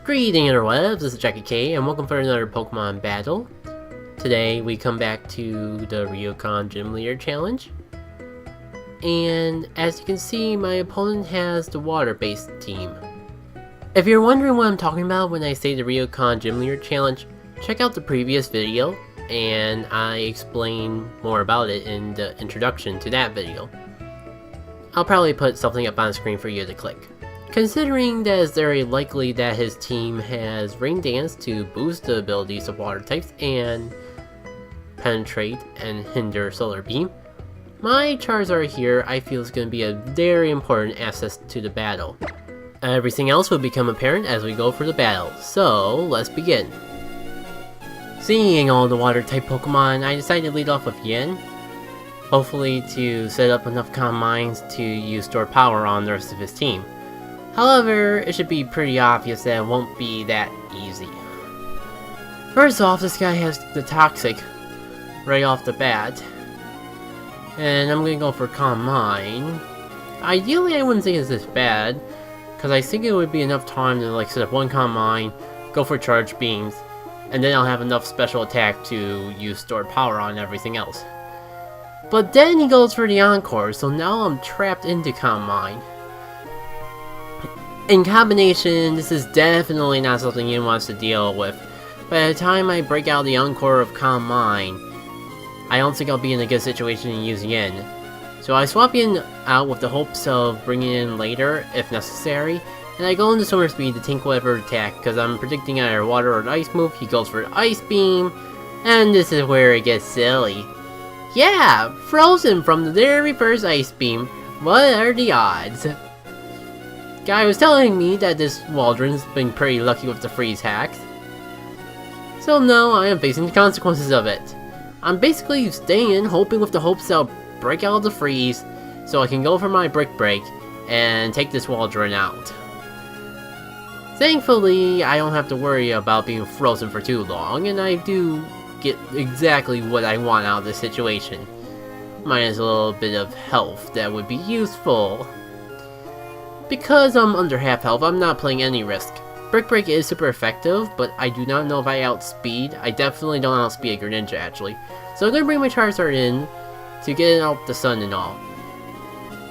Greetings interwebs, this is Jackie K and welcome for another Pokemon battle. Today we come back to the Ryu Kon Gym Leader Challenge. And as you can see, my opponent has the water-based team. If you're wondering what I'm talking about when I say the Ryu Kon Gym Leader Challenge, check out the previous video and I explain more about it in the introduction to that video. I'll probably put something up on screen for you to click. Considering that it's very likely that his team has Rain Dance to boost the abilities of water types and penetrate and hinder Solar Beam, my Charizard here I feel is going to be a very important asset to the battle. Everything else will become apparent as we go for the battle, so let's begin. Seeing all the water type Pokemon, I decided to lead off with Yin, hopefully to set up enough Calm Minds to use Store Power on the rest of his team. However, it should be pretty obvious that it won't be that easy. First off, this guy has the Toxic right off the bat. And I'm gonna go for Calm Mind. Ideally, I wouldn't think it's this bad, because I think it would be enough time to set up one Calm Mind, go for Charge Beams, and then I'll have enough special attack to use Stored Power on everything else. But then he goes for the Encore, so now I'm trapped into Calm Mind. In combination, this is definitely not something Yin wants to deal with. By the time I break out the Encore of Calm Mind, I don't think I'll be in a good situation to use Yin. So I swap Yin out with the hopes of bringing in later, if necessary, and I go into Swimmer Speed to tank whatever attack, because I'm predicting either Water or Ice move. He goes for Ice Beam, and this is where it gets silly. Yeah, frozen from the very first Ice Beam. What are the odds? Guy was telling me that this Waldron's been pretty lucky with the freeze hacks. So now I am facing the consequences of it. I'm basically staying in, hoping with the hopes I'll break out of the freeze, so I can go for my Brick Break and take this Waldron out. Thankfully, I don't have to worry about being frozen for too long, and I do get exactly what I want out of this situation. Minus a little bit of health that would be useful. Because I'm under half health, I'm not playing any risk. Brick Break is super effective, but I do not know if I outspeed. I definitely don't outspeed a Greninja, actually. So I'm going to bring my Charizard in to get out the sun and all.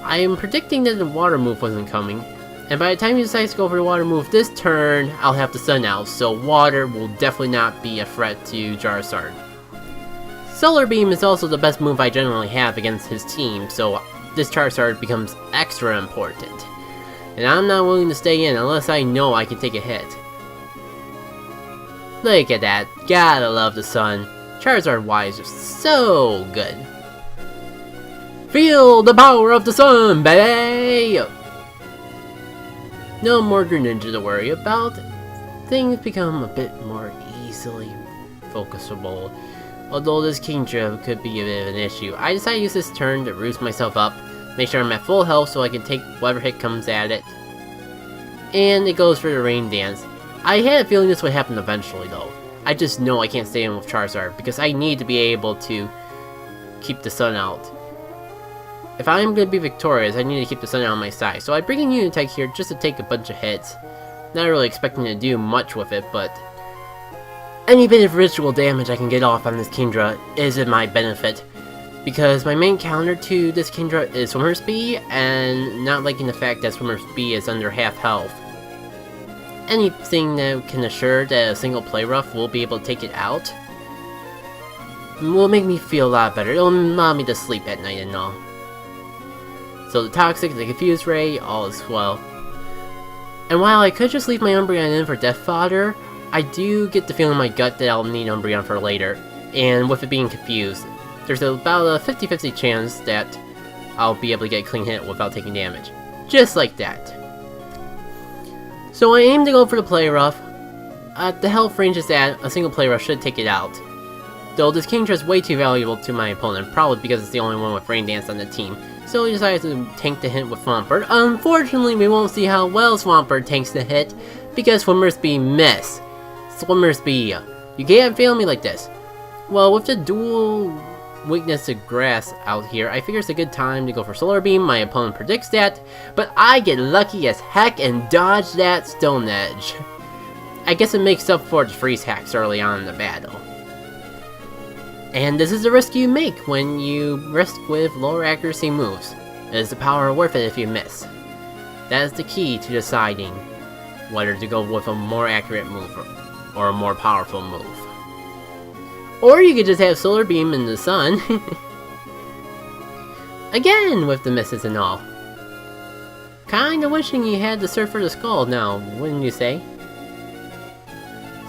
I am predicting that the water move wasn't coming, and by the time he decides to go for the water move this turn, I'll have the sun out, so water will definitely not be a threat to Charizard. Solar Beam is also the best move I generally have against his team, so this Charizard becomes extra important. And I'm not willing to stay in unless I know I can take a hit. Look at that, gotta love the sun. Charizard Y's are so good. Feel the power of the sun, baby! No more Greninja to worry about. Things become a bit more easily focusable. Although this Kingdra could be a bit of an issue. I decided to use this turn to roost myself up. Make sure I'm at full health so I can take whatever hit comes at it. And it goes for the Rain Dance. I had a feeling this would happen eventually though. I just know I can't stay in with Charizard because I need to be able to keep the sun out. If I'm going to be victorious, I need to keep the sun out on my side. So I bring in Unitech here just to take a bunch of hits. Not really expecting to do much with it, but any bit of ritual damage I can get off on this Kingdra is in my benefit. Because my main counter to this Kingdra is Swimmer Speed, and not liking the fact that Swimmer Speed is under half health. Anything that can assure that a single play rough will be able to take it out will make me feel a lot better. It'll allow me to sleep at night and all. So the Toxic, the Confuse Ray, all is well. And while I could just leave my Umbreon in for Death Fodder, I do get the feeling in my gut that I'll need Umbreon for later. And with it being confused, there's about a 50-50 chance that I'll be able to get a clean hit without taking damage. Just like that. So I aim to go for the Play Rough. At the health range is at, a single Play Rough should take it out. Though this Kingdra is way too valuable to my opponent, probably because it's the only one with Rain Dance on the team. So he decided to tank the hit with Swampert. Unfortunately, we won't see how well Swampert tanks the hit, because Swimmer Speed miss. Swimmer Speed. You can't fail me like this. Well, with the dual weakness to grass out here, I figure it's a good time to go for Solar Beam. My opponent predicts that, but I get lucky as heck and dodge that Stone Edge. I guess it makes up for its freeze hacks early on in the battle. And this is the risk you make when you risk with lower accuracy moves. Is the power worth it if you miss? That is the key to deciding whether to go with a more accurate move or a more powerful move. Or you could just have Solar Beam in the sun. Again with the misses and all. Kinda wishing you had the Surfer the Skull now, wouldn't you say?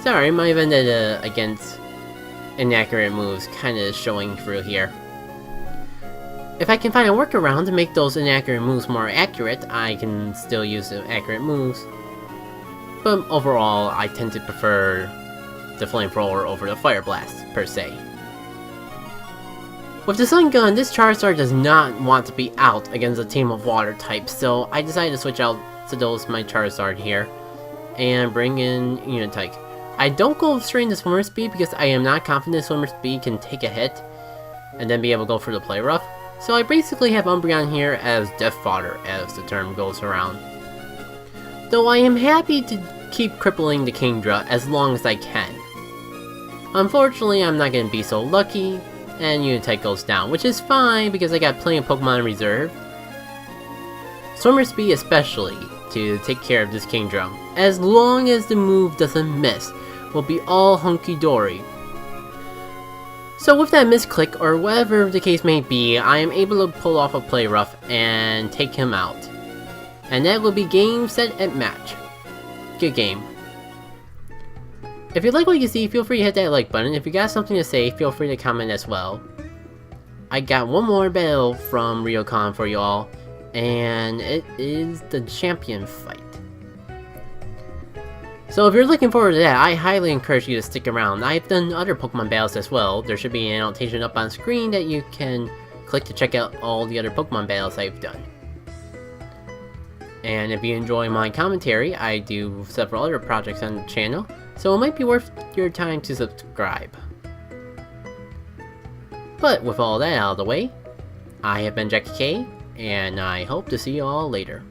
Sorry, my vendetta against inaccurate moves kinda showing through here. If I can find a workaround to make those inaccurate moves more accurate, I can still use the accurate moves. But overall, I tend to prefer the Flamethrower over the Fire Blast, per se. With the Sun Gun, this Charizard does not want to be out against a team of Water types, so I decided to switch out to my Charizard here, and bring in Unitike. I don't go straight into Swimmer Speed because I am not confident Swimmer Speed can take a hit, and then be able to go for the Play Rough. So I basically have Umbreon here as Death Fodder, as the term goes around. Though I am happy to keep crippling the Kingdra as long as I can. Unfortunately, I'm not going to be so lucky, and Unitike goes down, which is fine because I got plenty of Pokemon in reserve. Swimmer Speed especially, to take care of this Kingdra. As long as the move doesn't miss, will be all hunky-dory. So with that misclick, or whatever the case may be, I am able to pull off a Play Rough and take him out. And that will be game, set, and match. Good game. If you like what you see, feel free to hit that like button. If you got something to say, feel free to comment as well. I got one more battle from Ryu Kon for you all, and it is the champion fight. So if you're looking forward to that, I highly encourage you to stick around. I've done other Pokemon battles as well. There should be an annotation up on screen that you can click to check out all the other Pokemon battles I've done. And if you enjoy my commentary, I do several other projects on the channel, so it might be worth your time to subscribe. But with all that out of the way, I have been Jackie K, and I hope to see you all later.